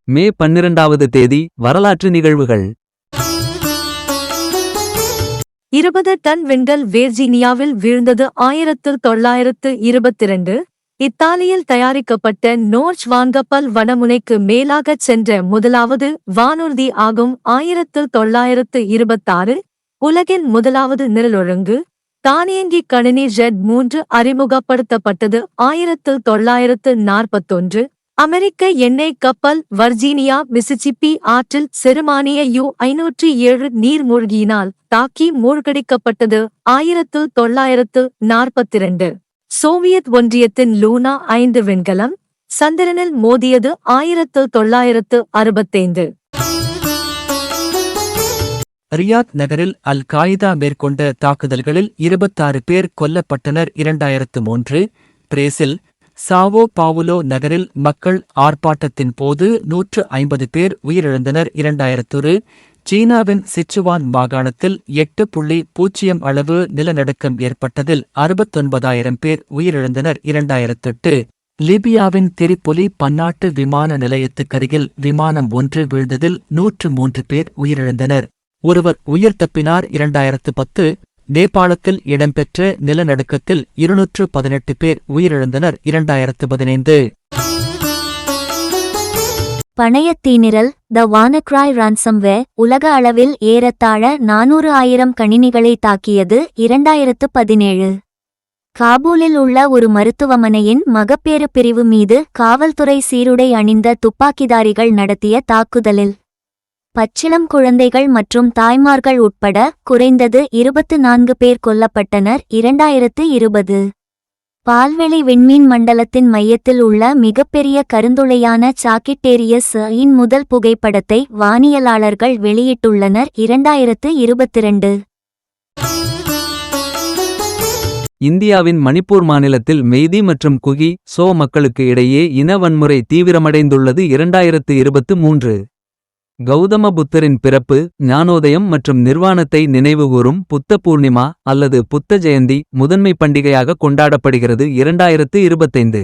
மே 12வது தேதி வரலாற்று நிகழ்வுகள். 20 டன் விண்கல் வெர்ஜீனியாவில் வீழ்ந்தது. 1922. இத்தாலியில் தயாரிக்கப்பட்ட நோர்ச் வான்கப்பல் வடமுனைக்கு மேலாகச் சென்ற முதலாவது வானூர்தி ஆகும். 1926. உலகின் முதலாவது நிரலொழுங்கு தானியங்கி கணினி Z3 அறிமுகப்படுத்தப்பட்டது. 1941. அமெரிக்க எண்ணெய் கப்பல் வர்ஜீனியா மிசிசிப்பி ஆற்றில் செருமானிய U-507 நீர்மூழ்கியினால் தாக்கி மூழ்கடிக்கப்பட்டது. 1942. சோவியத் ஒன்றியத்தின் லூனா 5 விண்கலம் சந்திரனில் மோதியது. 1965. ரியாத் நகரில் அல் காயிதா மேற்கொண்ட தாக்குதல்களில் 26 பேர் கொல்லப்பட்டனர். 2003. பிரேசில் சாவோ பாவுலோ நகரில் மக்கள் ஆர்ப்பாட்டத்தின் போது 150 பேர் உயிரிழந்தனர். 2001. சீனாவின் சிச்சுவான் மாகாணத்தில் 8.0 அளவு நிலநடுக்கம் ஏற்பட்டதில் 69,000 பேர் உயிரிழந்தனர். 2008. லிபியாவின் திரிப்பொலி பன்னாட்டு விமான நிலையத்துக்கருகில் விமானம் ஒன்று வீழ்ந்ததில் 103 பேர் உயிரிழந்தனர். ஒருவர் உயிர் தப்பினார். 2010. நேபாளத்தில் இடம்பெற்ற நிலநடுக்கத்தில் 218 பேர் உயிரிழந்தனர். 2015. பணையத்தீநிரல் த வானக்ராய் ரான்சம்வேர் உலக அளவில் ஏறத்தாழ 400,000 கணினிகளை தாக்கியது. 2017. காபூலில் உள்ள ஒரு மருத்துவமனையின் மகப்பேறு பிரிவு மீது காவல்துறை சீருடை அணிந்த துப்பாக்கிதாரிகள் நடத்திய தாக்குதலில் பச்சிளம் குழந்தைகள் மற்றும் தாய்மார்கள் உட்பட குறைந்தது 24 பேர் கொல்லப்பட்டனர். 2020. பால்வெளி விண்மீன் மண்டலத்தின் மையத்தில் உள்ள மிகப்பெரிய கருந்துளையான சாக்கிட்டேரியஸ் இன் முதல் புகைப்படத்தை வானியலாளர்கள் வெளியிட்டுள்ளனர். 2022. இந்தியாவின் மணிப்பூர் மாநிலத்தில் மெய்தி மற்றும் குகி சோ மக்களுக்கு இடையே இன வன்முறை தீவிரமடைந்துள்ளது. 2023. கௌதம புத்தரின் பிறப்பு, ஞானோதயம் மற்றும் நிர்வாணத்தை நினைவுகூரும் புத்த பூர்ணிமா அல்லது புத்த ஜெயந்தி முதன்மை பண்டிகையாக கொண்டாடப்படுகிறது. 2025.